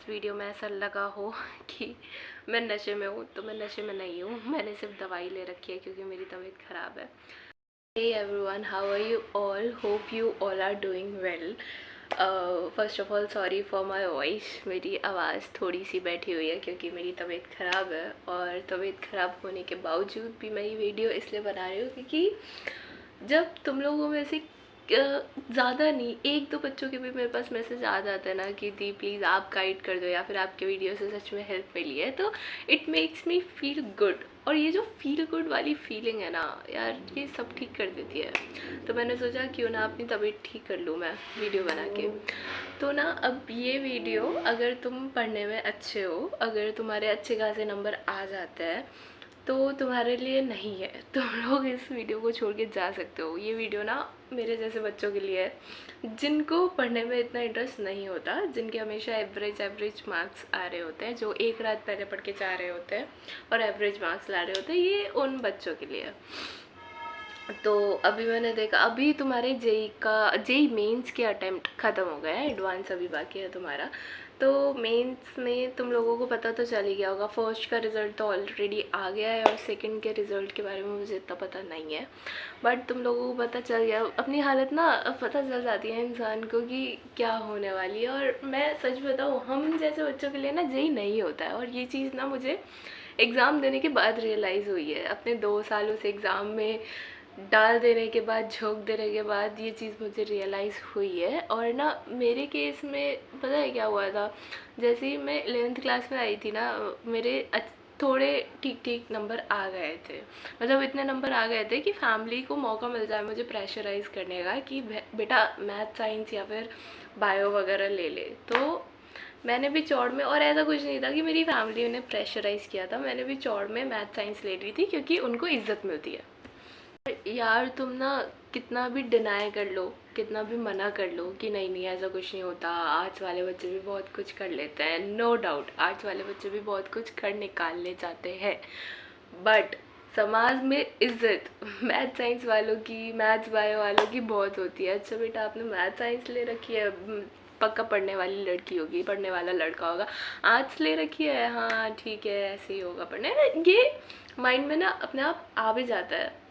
इस वीडियो में ऐसा लगा हो कि मैं नशे में हूँ, तो मैं नशे में नहीं हूँ। मैंने सिर्फ दवाई ले रखी है क्योंकि मेरी तबीयत ख़राब है। Hey everyone, how are you all? Hope you all are doing well. First of all sorry for my voice, मेरी आवाज़ थोड़ी सी बैठी हुई है क्योंकि मेरी तबीयत ख़राब है। और तबीयत ख़राब होने के बावजूद भी मैं ये वीडियो इसलिए बना रही हूँ क्योंकि जब तुम लोगों में से ज़्यादा नहीं, एक दो बच्चों के भी मेरे पास मैसेज आ जाता है ना कि दी प्लीज़ आप गाइड कर दो, या फिर आपके वीडियो से सच में हेल्प मिली है, तो it makes me feel good. और ये जो फील गुड वाली फीलिंग है ना यार, ये सब ठीक कर देती है। तो मैंने सोचा क्यों ना अपनी तबीयत ठीक कर लूँ मैं वीडियो बना के। तो ना अब ये वीडियो, अगर तुम पढ़ने में अच्छे हो, अगर तुम्हारे अच्छे खासे नंबर आ जाते हैं, तो तुम्हारे लिए नहीं है। तुम लोग इस वीडियो को छोड़ के जा सकते हो। ये वीडियो ना मेरे जैसे बच्चों के लिए है जिनको पढ़ने में इतना इंटरेस्ट नहीं होता, जिनके हमेशा एवरेज मार्क्स आ रहे होते हैं, जो एक रात पहले पढ़ के जा रहे होते हैं और एवरेज मार्क्स ला रहे होते हैं। ये उन बच्चों के लिए है। तो अभी मैंने देखा, अभी तुम्हारे जेई मेंस के अटेम्प्ट ख़त्म हो गए हैं, एडवांस अभी बाकी है तुम्हारा। तो मेंस में तुम लोगों को पता तो चल ही गया होगा। फर्स्ट का रिज़ल्ट तो ऑलरेडी आ गया है और सेकंड के रिज़ल्ट के बारे में मुझे इतना पता नहीं है, बट तुम लोगों को पता चल गया। अपनी हालत ना पता चल जाती है इंसान को कि क्या होने वाली है। और मैं सच बताऊँ, हम जैसे बच्चों के लिए ना जेई नहीं होता है। और ये चीज़ ना मुझे एग्ज़ाम देने के बाद रियलाइज़ हुई है। अपने 2 साल उस एग्ज़ाम में डाल देने के बाद, झोंक देने के बाद ये चीज़ मुझे रियलाइज़ हुई है। और ना मेरे केस में पता है क्या हुआ था, जैसे ही मैं 11th क्लास में आई थी ना, मेरे थोड़े ठीक ठीक नंबर आ गए थे। मतलब इतने नंबर आ गए थे कि फैमिली को मौका मिल जाए मुझे प्रेशराइज़ करने का कि बेटा मैथ साइंस या फिर बायो वगैरह ले ले। तो मैंने भी चौड़ में, और ऐसा कुछ नहीं था कि मेरी फैमिली ने प्रेशराइज़ किया था, मैंने भी चौड़ में मैथ साइंस ले रही थी क्योंकि उनको इज्जत मिलती है। यार तुम ना कितना भी डिनाई कर लो, कितना भी मना कर लो कि नहीं नहीं ऐसा कुछ नहीं होता, आर्ट्स वाले बच्चे भी बहुत कुछ कर लेते हैं, नो डाउट आर्ट्स वाले बच्चे भी बहुत कुछ कर निकाल ले जाते हैं, बट समाज में इज्जत मैथ साइंस वालों की, मैथ्स बायो वालों की बहुत होती है। अच्छा बेटा आपने मैथ साइंस ले रखी है, पक्का पढ़ने वाली लड़की होगी, पढ़ने वाला लड़का होगा। आर्ट्स ले रखी है, हाँ ठीक है ऐसे ही होगा पढ़ने, ये माइंड में ना अपने आप आ भी जाता है।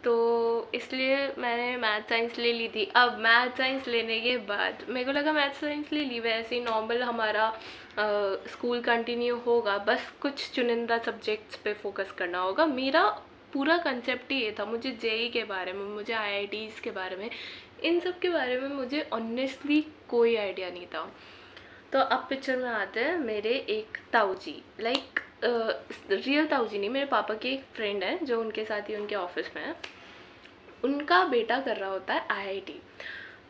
तो इसलिए मैंने मैथ साइंस ले ली थी। अब मैथ साइंस लेने के बाद मेरे को लगा मैथ साइंस ले ली, वैसे ही नॉर्मल हमारा स्कूल कंटिन्यू होगा, बस कुछ चुनिंदा सब्जेक्ट्स पे फोकस करना होगा। मेरा पूरा कंसेप्ट ही ये था। मुझे जेई के बारे में, मुझे आईआईटीज़ के बारे में, इन सब के बारे में मुझे ऑनेस्टली कोई आइडिया नहीं था। तो अब पिक्चर में आते हैं मेरे एक ताऊ जी, लाइक रियल ताऊ जी नहीं, मेरे पापा के एक फ्रेंड है जो उनके साथ ही उनके ऑफिस में है। उनका बेटा कर रहा होता है आईआईटी।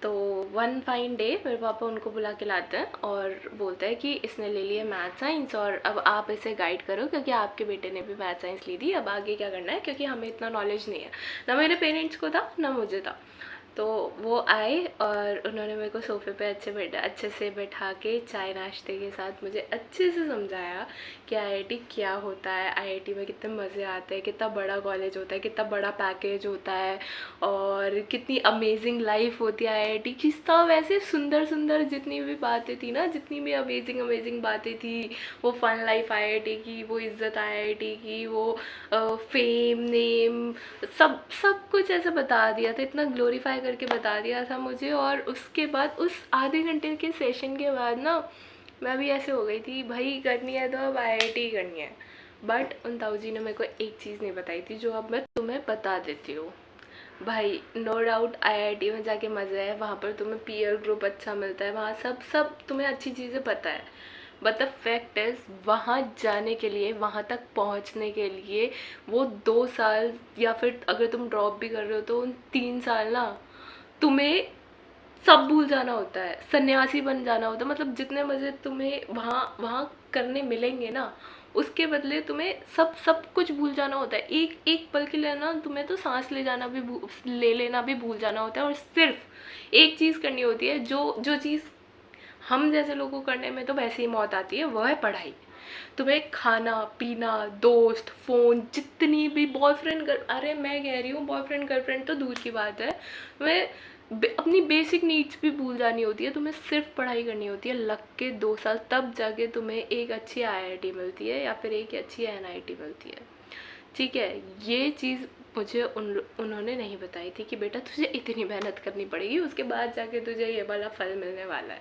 तो वन फाइन डे मेरे पापा उनको बुला के लाते हैं और बोलते हैं कि इसने ले लिया मैथ साइंस और अब आप इसे गाइड करो क्योंकि आपके बेटे ने भी मैथ साइंस ली थी, अब आगे क्या करना है, क्योंकि हमें इतना नॉलेज नहीं है, ना मेरे पेरेंट्स को था ना मुझे था। तो वो आए और उन्होंने मेरे को सोफ़े पे अच्छे से बैठा के चाय नाश्ते के साथ मुझे अच्छे से समझाया कि आईआईटी क्या होता है, आईआईटी में कितने मज़े आते हैं, कितना बड़ा कॉलेज होता है, कितना बड़ा पैकेज होता है और कितनी अमेजिंग लाइफ होती है आईआईटी की। सब ऐसे सुंदर सुंदर जितनी भी बातें थी ना, जितनी भी अमेजिंग बातें थी, वो फन लाइफ आईआईटी की, वो इज़्ज़त आईआईटी की, वो फेम नेम, सब कुछ ऐसे बता दिया था, इतना ग्लोरीफाई करके बता दिया था मुझे। और उसके बाद उस आधे घंटे के सेशन के बाद ना मैं भी ऐसे हो गई थी, भाई करनी है तो अब आईआईटी करनी है। बट उन ताऊ जी ने मेरे को एक चीज़ नहीं बताई थी जो अब मैं तुम्हें बता देती हूँ। भाई नो डाउट आईआईटी में जाके मज़ा है, वहाँ पर तुम्हें पीयर ग्रुप अच्छा मिलता है, वहाँ सब तुम्हें अच्छी चीज़ें पता है, बट द फैक्ट इज़ वहाँ जाने के लिए, वहाँ तक पहुँचने के लिए वो 2 साल, या फिर अगर तुम ड्रॉप भी कर रहे हो तो उन 3 साल ना तुम्हें सब भूल जाना होता है, सन्यासी बन जाना होता है। मतलब जितने मज़े तुम्हें वहाँ वहाँ करने मिलेंगे ना, उसके बदले तुम्हें सब कुछ भूल जाना होता है। एक एक पल के लिए ना तुम्हें तो सांस ले लेना भी भूल जाना होता है, और सिर्फ एक चीज़ करनी होती है, जो जो चीज़ हम जैसे लोगों को करने में तो वैसे ही मौत आती है, वह है पढ़ाई। तुम्हें खाना पीना, दोस्त, फ़ोन, जितनी भी बॉयफ्रेंड अरे मैं कह रही हूँ बॉयफ्रेंड गर्लफ्रेंड तो दूर की बात है, तुम्हें अपनी बेसिक नीड्स भी भूल जानी होती है, तुम्हें सिर्फ पढ़ाई करनी होती है लग के 2 साल, तब जाके तुम्हें एक अच्छी IIT मिलती है या फिर एक अच्छी NIT मिलती है। ठीक है, ये चीज़ मुझे उन्होंने नहीं बताई थी कि बेटा तुझे इतनी मेहनत करनी पड़ेगी, उसके बाद जाके तुझे ये वाला फल मिलने वाला है।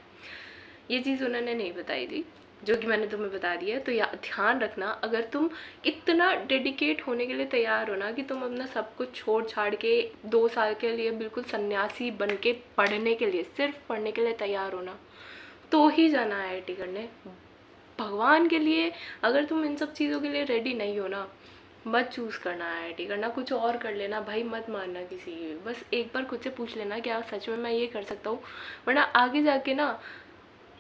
ये चीज़ उन्होंने नहीं बताई थी, जो कि मैंने तुम्हें बता दिया है। तो या ध्यान रखना, अगर तुम इतना डेडिकेट होने के लिए तैयार हो ना कि तुम अपना सब कुछ छोड़ छाड़ के 2 साल के लिए बिल्कुल सन्यासी बन के पढ़ने के लिए, सिर्फ पढ़ने के लिए तैयार हो ना, तो ही जाना IIT करने। भगवान के लिए अगर तुम इन सब चीज़ों के लिए रेडी नहीं हो ना, मत चूज़ करना IIT करना, कुछ और कर लेना भाई, मत मानना किसी की। बस एक बार खुद से पूछ लेना क्या सच में मैं ये कर सकता हूँ, वरना आगे जाके ना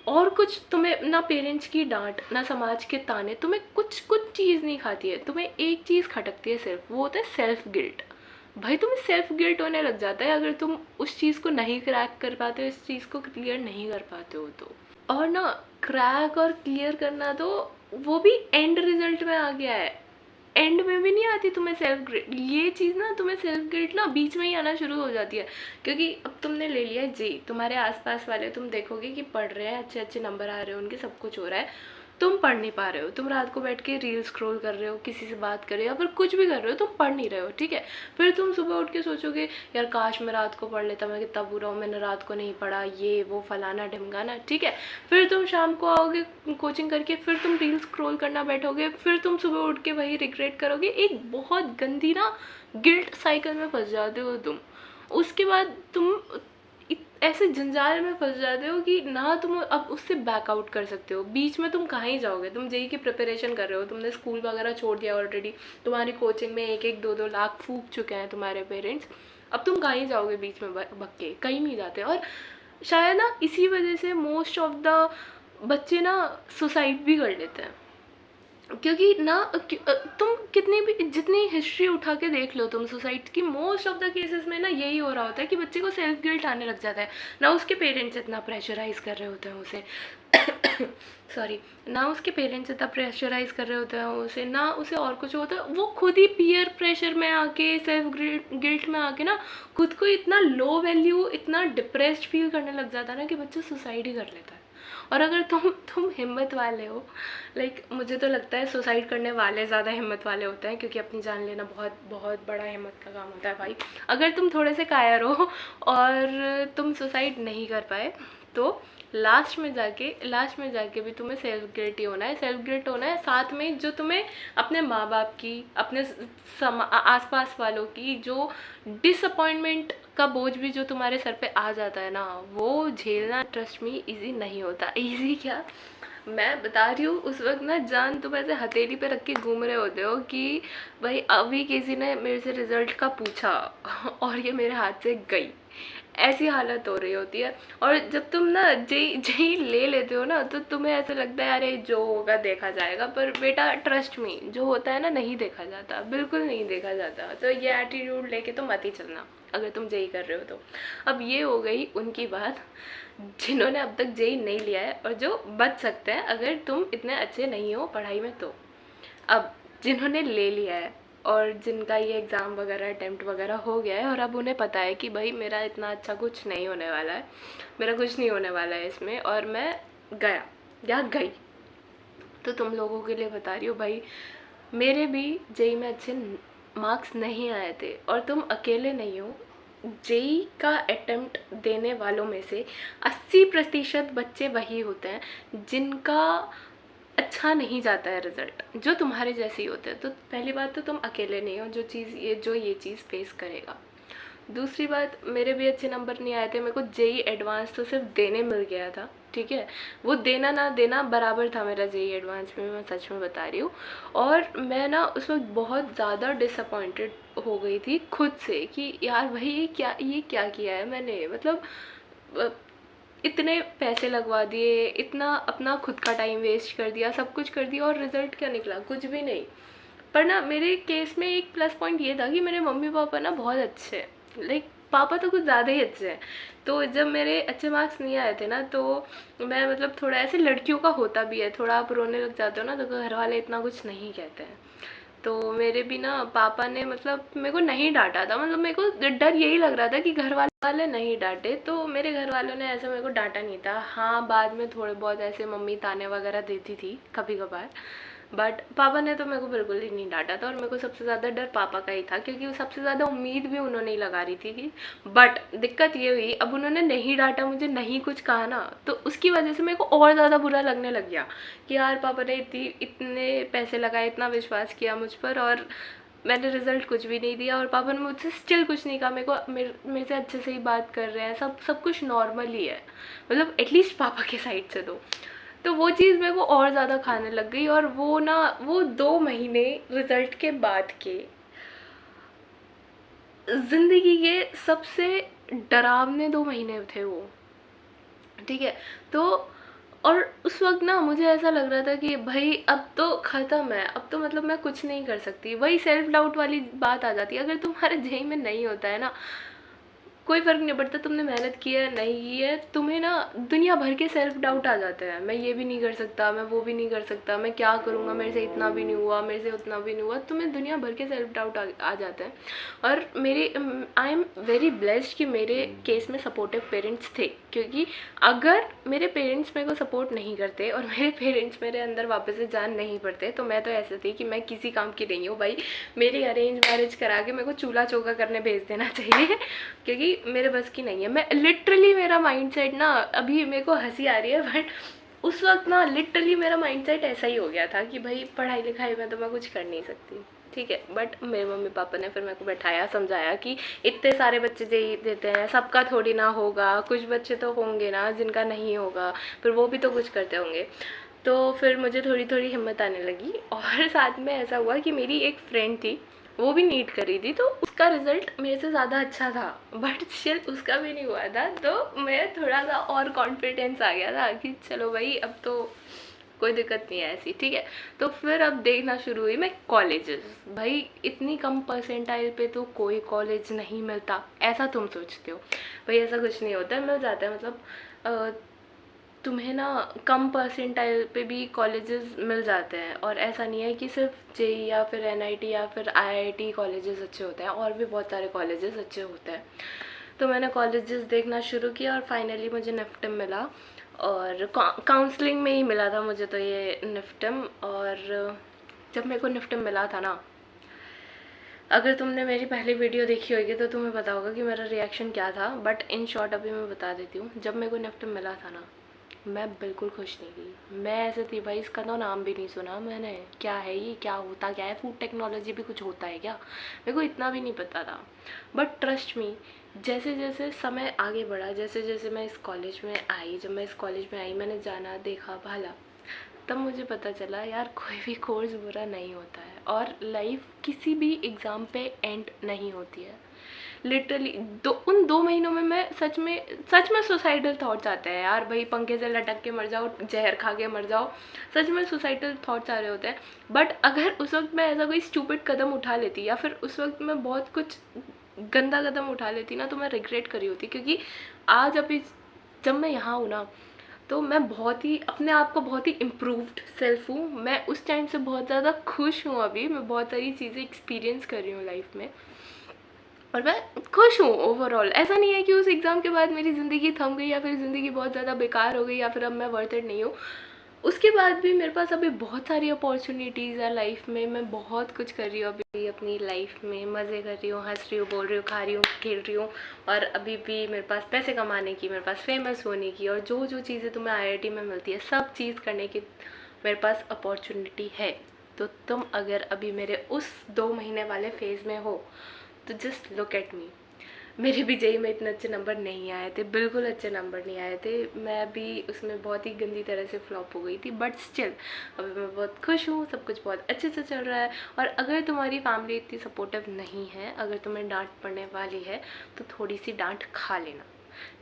और कुछ तुम्हें ना पेरेंट्स की डांट ना समाज के ताने, तुम्हें कुछ चीज़ नहीं खाती है, तुम्हें एक चीज़ खटकती है सिर्फ, वो होता है सेल्फ गिल्ट। भाई तुम्हें सेल्फ गिल्ट होने लग जाता है अगर तुम उस चीज़ को नहीं क्रैक कर पाते हो, इस चीज़ को क्लियर नहीं कर पाते हो तो। और ना क्रैक और क्लियर करना तो वो भी एंड रिजल्ट में आ गया है, एंड में भी नहीं आती तुम्हें सेल्फ गिल्ट। ये चीज़ ना तुम्हें सेल्फ गिल्ट ना बीच में ही आना शुरू हो जाती है, क्योंकि अब तुमने ले लिया है जी, तुम्हारे आसपास वाले तुम देखोगे कि पढ़ रहे हैं, अच्छे अच्छे नंबर आ रहे हैं उनके, सब कुछ हो रहा है, तुम पढ़ नहीं पा रहे हो, तुम रात को बैठ के रील स्क्रॉल कर रहे हो, किसी से बात कर रहे हो या फिर कुछ भी कर रहे हो, तुम पढ़ नहीं रहे हो। ठीक है, फिर तुम सुबह उठ के सोचोगे यार काश मैं रात को पढ़ लेता, मैं कितना बुरा हूँ, मैंने रात को नहीं पढ़ा, ये वो फलाना ढिमकाना। ठीक है, फिर तुम शाम को आओगे कोचिंग करके, फिर तुम रील स्क्रॉल करना बैठोगे, फिर तुम सुबह उठ के वही रिग्रेट करोगे, एक बहुत गंदी ना गिल्ट साइकिल में फंस जाते हो तुम। उसके बाद तुम ऐसे जंजाल में फंस जाते हो कि ना तुम अब उससे बैकआउट कर सकते हो। बीच में तुम कहाँ ही जाओगे, तुम जेई की प्रिपरेशन कर रहे हो, तुमने स्कूल वगैरह छोड़ दिया ऑलरेडी, तुम्हारी कोचिंग में 1-1 2-2 लाख फूक चुके हैं तुम्हारे पेरेंट्स, अब तुम कहाँ ही जाओगे बीच में भग के, कहीं नहीं जाते। और शायद ना इसी वजह से मोस्ट ऑफ द बच्चे ना सुसाइड भी कर लेते हैं, क्योंकि ना तुम कितनी भी जितनी हिस्ट्री उठा के देख लो तुम सुसाइड की, मोस्ट ऑफ द केसेस में ना यही हो रहा होता है कि बच्चे को सेल्फ गिल्ट आने लग जाता है, ना उसके पेरेंट्स इतना प्रेशराइज कर रहे होते हैं उसे सॉरी, ना उसके पेरेंट्स इतना प्रेशराइज कर रहे होते हैं उसे, ना उसे और कुछ होता है, वो खुद ही पीयर प्रेशर में आके, सेल्फ गिल्ट में आके ना खुद को इतना लो वैल्यू, इतना डिप्रेस्ड फील करने लग जाता है ना कि बच्चा सुसाइड ही कर लेता है। और अगर तुम हिम्मत वाले हो, लाइक मुझे तो लगता है सुसाइड करने वाले ज़्यादा हिम्मत वाले होते हैं, क्योंकि अपनी जान लेना बहुत बहुत बड़ा हिम्मत का काम होता है भाई। अगर तुम थोड़े से कायर हो और तुम सुसाइड नहीं कर पाए, तो लास्ट में जाके भी तुम्हें सेल्फ गिल्ट ही होना है, सेल्फ गिल्ट होना है, साथ में जो तुम्हें अपने माँ बाप की, अपने आसपास वालों की जो डिसअपॉइंटमेंट का बोझ भी जो तुम्हारे सर पे आ जाता है ना, वो झेलना ट्रस्ट मी इजी नहीं होता। इजी क्या, मैं बता रही हूँ, उस वक्त ना जान तुम ऐसे हथेली पे रख के घूम रहे होते हो कि भाई अभी किसी ने मेरे से रिजल्ट का पूछा और ये मेरे हाथ से गई, ऐसी हालत हो रही होती है। और जब तुम ना जेई ले लेते हो ना, तो तुम्हें ऐसा लगता है अरे जो होगा देखा जाएगा, पर बेटा ट्रस्ट मी, जो होता है ना नहीं देखा जाता, बिल्कुल नहीं देखा जाता। तो ये एटीट्यूड लेके तो मत ही चलना अगर तुम जेई कर रहे हो तो। अब ये हो गई उनकी बात जिन्होंने अब तक जेई नहीं लिया है और जो बच सकते हैं अगर तुम इतने अच्छे नहीं हो पढ़ाई में तो। अब जिन्होंने ले लिया है और जिनका ये एग्ज़ाम वगैरह अटैम्प्ट वगैरह हो गया है और अब उन्हें पता है कि भाई मेरा इतना अच्छा कुछ नहीं होने वाला है, मेरा कुछ नहीं होने वाला है इसमें, और मैं गया या गई, तो तुम लोगों के लिए बता रही हूँ भाई, मेरे भी जेई में अच्छे मार्क्स नहीं आए थे और तुम अकेले नहीं हो। जेई का अटेम्प्ट देने वालों में से 80% बच्चे वही होते हैं जिनका अच्छा नहीं जाता है रिज़ल्ट, जो तुम्हारे जैसे ही होते हैं। तो पहली बात तो तुम अकेले नहीं हो जो ये चीज़ फेस करेगा। दूसरी बात, मेरे भी अच्छे नंबर नहीं आए थे, मेरे को जेई एडवांस तो सिर्फ देने मिल गया था, ठीक है, वो देना ना देना बराबर था मेरा जेई एडवांस में, मैं सच में बता रही हूँ। और मैं ना उस वक्त बहुत ज़्यादा डिसअपॉइंटेड हो गई थी खुद से कि यार भाई ये क्या किया है मैंने, मतलब इतने पैसे लगवा दिए, इतना अपना खुद का टाइम वेस्ट कर दिया, सब कुछ कर दिया और रिज़ल्ट क्या निकला, कुछ भी नहीं। पर ना मेरे केस में एक प्लस पॉइंट ये था कि मेरे मम्मी पापा ना बहुत अच्छे हैं, लाइक पापा तो कुछ ज़्यादा ही अच्छे हैं। तो जब मेरे अच्छे मार्क्स नहीं आए थे ना, तो मैं मतलब थोड़ा ऐसे लड़कियों का होता भी है, थोड़ा आप रोने लग जाते हो ना तो घर वाले इतना कुछ नहीं कहते हैं। तो मेरे भी ना पापा ने मतलब मेरे को नहीं डांटा था, मतलब मेरे को डर यही लग रहा था कि घर वाले वाले नहीं डांटे, तो मेरे घर वालों ने ऐसे मेरे को डांटा नहीं था। हाँ, बाद में थोड़े बहुत ऐसे मम्मी ताने वगैरह देती थी कभी कभार, बट पापा ने तो मेरे को बिल्कुल ही नहीं डांटा था। और मेरे को सबसे ज़्यादा डर पापा का ही था, क्योंकि वो सबसे ज़्यादा उम्मीद भी उन्होंने ही लगा रही थी कि, बट दिक्कत ये हुई, अब उन्होंने नहीं डांटा मुझे, नहीं कुछ कहा ना, तो उसकी वजह से मेरे को और ज़्यादा बुरा लगने लग गया कि यार पापा ने इतने पैसे लगाए, इतना विश्वास किया मुझ पर, और मैंने रिजल्ट कुछ भी नहीं दिया, और पापा ने मुझसे स्टिल कुछ नहीं कहा। मेरे से अच्छे से ही बात कर रहे हैं, सब कुछ नॉर्मल ही है, मतलब एटलीस्ट पापा के साइड से तो वो चीज़ मेरे को और ज़्यादा खाने लग गई। और वो 2 महीने रिजल्ट के बाद के ज़िंदगी के सबसे डरावने 2 महीने थे वो, ठीक है। तो और उस वक्त ना मुझे ऐसा लग रहा था कि भाई अब तो ख़त्म है, अब तो मतलब मैं कुछ नहीं कर सकती। वही सेल्फ डाउट वाली बात आ जाती है। अगर तुम्हारे जेई में नहीं होता है ना, कोई फ़र्क नहीं पड़ता तुमने मेहनत की है नहीं की है, तुम्हें ना दुनिया भर के सेल्फ डाउट आ जाते हैं। मैं ये भी नहीं कर सकता, मैं वो भी नहीं कर सकता, मैं क्या करूँगा, मेरे से इतना भी नहीं हुआ, मेरे से उतना भी नहीं हुआ, तुम्हें दुनिया भर के सेल्फ डाउट आ जाते हैं। और आई एम वेरी ब्लेस्ड कि मेरे केस में सपोर्टिव पेरेंट्स थे, क्योंकि अगर मेरे पेरेंट्स मेरे को सपोर्ट नहीं करते और मेरे पेरेंट्स मेरे अंदर वापस से जान नहीं पड़ते, तो मैं तो ऐसे थी कि मैं किसी काम की नहीं हूँ भाई। मेरी अरेंज मैरिज करा के मेरे को चूल्हा चौका करने भेज देना चाहिए, क्योंकि मेरे बस की नहीं है। मैं लिटरली, मेरा माइंडसेट ना, अभी मेरे को हंसी आ रही है, बट उस वक्त ना लिटरली मेरा माइंडसेट ऐसा ही हो गया था कि भाई पढ़ाई लिखाई में तो मैं कुछ कर नहीं सकती, ठीक है। बट मेरे मम्मी पापा ने फिर मेरे को बैठाया, समझाया कि इतने सारे बच्चे दे देते हैं, सबका थोड़ी ना होगा, कुछ बच्चे तो होंगे ना जिनका नहीं होगा, फिर वो भी तो कुछ करते होंगे। तो फिर मुझे थोड़ी थोड़ी हिम्मत आने लगी। और साथ में ऐसा हुआ कि मेरी एक फ्रेंड थी, वो भी नीट करी थी, तो उसका रिज़ल्ट मेरे से ज़्यादा अच्छा था, बट स्टिल उसका भी नहीं हुआ था। तो मैं थोड़ा सा और कॉन्फिडेंस आ गया था कि चलो भाई अब तो कोई दिक्कत नहीं है ऐसी, ठीक है। तो फिर अब देखना शुरू हुई मैं कॉलेजेस। भाई इतनी कम परसेंटाइल पे तो कोई कॉलेज नहीं मिलता, ऐसा तुम सोचते हो, भाई ऐसा कुछ नहीं होता है, मिल जाता है। मतलब तुम्हें ना कम परसेंटाइल पे भी कॉलेजेस मिल जाते हैं। और ऐसा नहीं है कि सिर्फ जेई या फिर एनआईटी या फिर आईआईटी कॉलेजेस अच्छे होते हैं, और भी बहुत सारे कॉलेजेस अच्छे होते हैं। तो मैंने कॉलेजेस देखना शुरू किया और फाइनली मुझे निफ्टम मिला, और काउंसलिंग में ही मिला था मुझे तो ये निफ्टम। और जब मेरे को निफ्टम मिला था ना, अगर तुमने मेरी पहली वीडियो देखी होगी तो तुम्हें पता होगा कि मेरा रिएक्शन क्या था, बट इन शॉर्ट अभी मैं बता देती हूँ। जब मेरे को निफ्टम मिला था ना, मैं बिल्कुल खुश नहीं थी। मैं ऐसे थी भाई, इसका तो नाम भी नहीं सुना मैंने, क्या है ये, क्या होता क्या है, फूड टेक्नोलॉजी भी कुछ होता है क्या, मेरे को इतना भी नहीं पता था। बट ट्रस्ट मी, जैसे जैसे समय आगे बढ़ा, जैसे जैसे मैं इस कॉलेज में आई, जब मैं इस कॉलेज में आई, मैंने जाना देखा भाला, तब मुझे पता चला यार कोई भी कोर्स बुरा नहीं होता है, और लाइफ किसी भी एग्ज़ाम पे एंड नहीं होती है। लिटरली उन 2 महीनों में मैं सच में सुसाइडल थॉट्स आते हैं यार। भाई पंखे से लटक के मर जाओ, जहर खा के मर जाओ, सच में सुसाइडल थॉट्स आ रहे होते हैं। बट अगर उस वक्त मैं ऐसा कोई स्टूपिड कदम उठा लेती, या फिर उस वक्त मैं बहुत कुछ गंदा कदम उठा लेती ना, तो मैं रिग्रेट करी होती। क्योंकि आज अभी जब मैं यहाँ हूँ ना, तो मैं बहुत ही अपने आप को बहुत ही इम्प्रूव्ड सेल्फ हूँ। मैं उस टाइम से बहुत ज़्यादा खुश हूँ। अभी मैं बहुत सारी चीज़ें एक्सपीरियंस कर रही हूँ लाइफ में, और मैं खुश हूँ ओवरऑल। ऐसा नहीं है कि उस एग्ज़ाम के बाद मेरी ज़िंदगी थम गई, या फिर ज़िंदगी बहुत ज़्यादा बेकार हो गई, या फिर अब मैं वर्थ इट नहीं हूँ। उसके बाद भी मेरे पास अभी बहुत सारी अपॉर्चुनिटीज़ है लाइफ में। मैं बहुत कुछ कर रही हूँ अभी अपनी लाइफ में, मज़े कर रही हूँ, हंस रही हूँ, बोल रही हूँ, खा रही हूँ, खेल रही हूँ। और अभी भी मेरे पास पैसे कमाने की, मेरे पास फेमस होने की, और जो जो चीज़ें तुम्हें आईआईटी में मिलती है, सब चीज़ करने की मेरे पास अपॉर्चुनिटी है। तो तुम अगर अभी मेरे उस 2 महीने वाले फेज़ में हो, तो जस्ट लुक एट मी। मेरे भी जेई में इतने अच्छे नंबर नहीं आए थे, बिल्कुल अच्छे नंबर नहीं आए थे। मैं भी उसमें बहुत ही गंदी तरह से फ्लॉप हो गई थी, बट स्टिल अभी मैं बहुत खुश हूँ, सब कुछ बहुत अच्छे से चल रहा है। और अगर तुम्हारी फैमिली इतनी सपोर्टिव नहीं है, अगर तुम्हें डांट पड़ने वाली है, तो थोड़ी सी डांट खा लेना,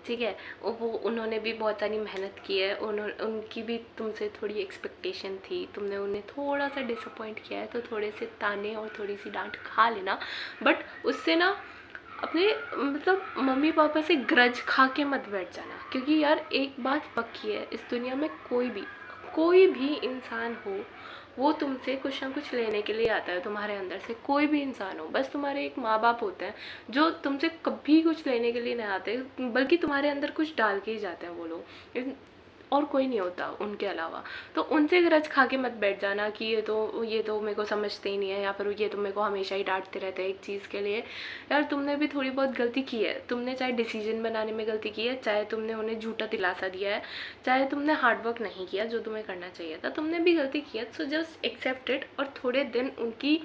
ठीक है। वो उन्होंने भी बहुत सारी मेहनत की है, उनकी भी तुमसे थोड़ी एक्सपेक्टेशन थी, तुमने उन्हें थोड़ा सा डिसअपॉइंट किया है, तो थोड़े से ताने और थोड़ी सी डांट खा लेना। बट उससे ना अपने मतलब मम्मी पापा से ग्रज खा के मत बैठ जाना, क्योंकि यार एक बात पक्की है, इस दुनिया में कोई भी इंसान हो, वो तुमसे कुछ ना कुछ लेने के लिए आता है तुम्हारे अंदर से। कोई भी इंसान हो, बस तुम्हारे एक माँ बाप होते हैं जो तुमसे कभी कुछ लेने के लिए नहीं आते, बल्कि तुम्हारे अंदर कुछ डाल के ही जाते हैं वो लोग, और कोई नहीं होता उनके अलावा। तो उनसे ग्रज खा के मत बैठ जाना कि ये तो मेरे को समझते ही नहीं है, या फिर ये तो मेरे को हमेशा ही डांटते रहते हैं एक चीज़ के लिए। यार तुमने भी थोड़ी बहुत गलती की है, तुमने चाहे डिसीजन बनाने में गलती की है, चाहे तुमने उन्हें झूठा दिलासा दिया है, चाहे तुमने हार्डवर्क नहीं किया जो तुम्हें करना चाहिए था, तुमने भी गलती की है। सो जस्ट एक्सेप्ट इट, और थोड़े दिन उनकी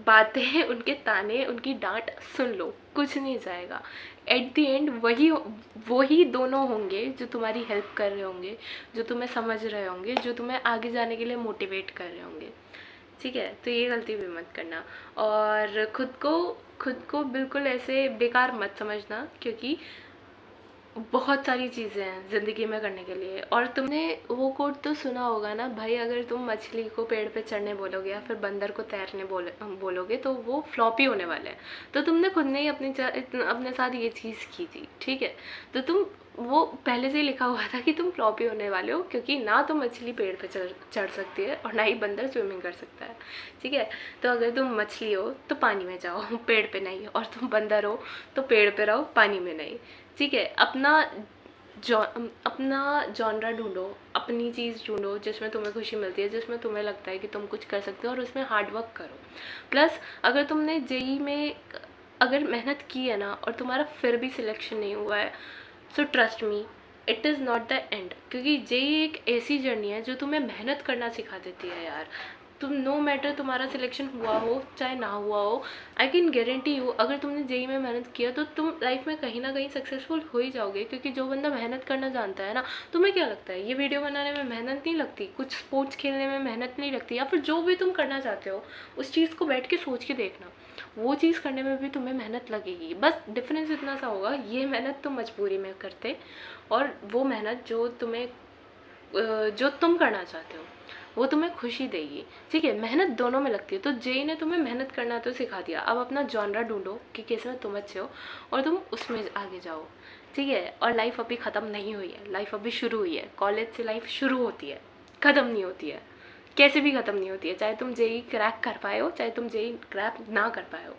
बातें, उनके ताने, उनकी डांट सुन लो, कुछ नहीं जाएगा। एट द एंड वही दोनों होंगे जो तुम्हारी हेल्प कर रहे होंगे, जो तुम्हें समझ रहे होंगे, जो तुम्हें आगे जाने के लिए मोटिवेट कर रहे होंगे। ठीक है, तो ये गलती भी मत करना। और खुद को बिल्कुल ऐसे बेकार मत समझना, क्योंकि बहुत सारी चीज़ें हैं ज़िंदगी में करने के लिए। और तुमने वो कोट तो सुना होगा ना भाई, अगर तुम मछली को पेड़ पे चढ़ने बोलोगे या फिर बंदर को तैरने बोलोगे तो वो फ्लॉपी होने वाले हैं। तो तुमने खुद ने ही अपने साथ ये चीज़ की थी, ठीक है। तो तुम, वो पहले से ही लिखा हुआ था कि तुम फ्लॉपी होने वाले हो, क्योंकि ना तो मछली पेड़ पे चढ़ सकती है और ना ही बंदर स्विमिंग कर सकता है, ठीक है। तो अगर तुम मछली हो तो पानी में जाओ, पेड़ पे नहीं, और तुम बंदर हो तो पेड़ पे रहो, पानी में नहीं, ठीक है। अपना जॉनरा ढूंढो, अपनी चीज़ ढूंढो जिसमें तुम्हें खुशी मिलती है, जिसमें तुम्हें लगता है कि तुम कुछ कर सकते हो, और उसमें हार्डवर्क करो। प्लस अगर तुमने जेई में अगर मेहनत की है ना और तुम्हारा फिर भी सिलेक्शन नहीं हुआ है, so trust me, it is not the end. क्योंकि जेई एक ऐसी जर्नी है जो तुम्हें मेहनत करना सिखा देती है यार। तुम नो मैटर तुम्हारा सिलेक्शन हुआ हो चाहे ना हुआ हो, आई कैन गारंटी यू, अगर तुमने जेई में मेहनत किया तो तुम लाइफ में कहीं ना कहीं सक्सेसफुल हो ही जाओगे। क्योंकि जो बंदा मेहनत करना जानता है ना, तुम्हें क्या लगता है ये वीडियो बनाने में मेहनत नहीं लगती, कुछ स्पोर्ट्स खेलने में मेहनत नहीं लगती, या फिर जो भी तुम करना चाहते हो उस चीज़ को बैठ के सोच के देखना, वो चीज़ करने में भी तुम्हें मेहनत लगेगी। बस डिफरेंस इतना सा होगा, ये मेहनत तुम मजबूरी में करते, और वो मेहनत जो तुम करना चाहते हो वो तुम्हें खुशी देगी, ठीक है। मेहनत दोनों में लगती है। तो जेई ने तुम्हें मेहनत करना तो सिखा दिया, अब अपना जॉनरा ढूंढो कि किस में तुम अच्छे हो और तुम उसमें आगे जाओ, ठीक है। और लाइफ अभी ख़त्म नहीं हुई है, लाइफ अभी शुरू हुई है। कॉलेज से लाइफ शुरू होती है, ख़त्म नहीं होती है, कैसे भी ख़त्म नहीं होती है। चाहे तुम जेई क्रैक कर पाए हो, चाहे तुम जेई क्रैक ना कर पाए हो,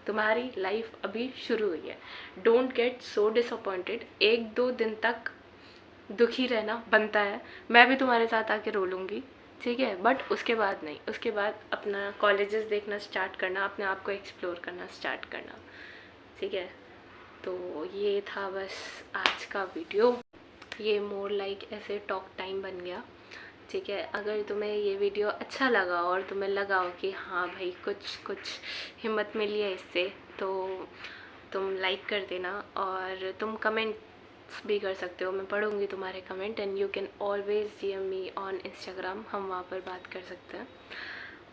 तुम्हारी लाइफ अभी शुरू हुई है। Don't get so disappointed. 1-2 दिन तक दुखी रहना बनता है, मैं भी तुम्हारे साथ आके रो लूँगी, ठीक है। बट उसके बाद नहीं, उसके बाद अपना कॉलेजेस देखना स्टार्ट करना, अपने आप को एक्सप्लोर करना स्टार्ट करना, ठीक है। तो ये था बस आज का वीडियो, ये मोर लाइक ऐसे टॉक टाइम बन गया, ठीक है। अगर तुम्हें ये वीडियो अच्छा लगा और तुम्हें लगा हो कि हाँ भाई कुछ हिम्मत मिली है इससे, तो तुम लाइक कर देना, और तुम कमेंट्स भी कर सकते हो, मैं पढ़ूंगी तुम्हारे comment. And you can always DM me on Instagram, हम वहाँ पर बात कर सकते हैं।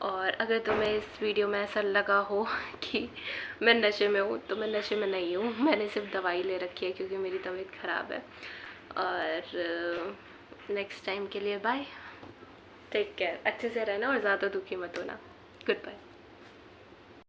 और अगर तुम्हें इस वीडियो में ऐसा लगा हो कि मैं नशे में हूँ, तो मैं नशे में नहीं हूँ, मैंने सिर्फ दवाई ले रखी है क्योंकि मेरी तबीयत ख़राब है। और नेक्स्ट टाइम के लिए बाय, टेक केयर, अच्छे से रहना और ज़्यादा दुखी मत होना। Good bye.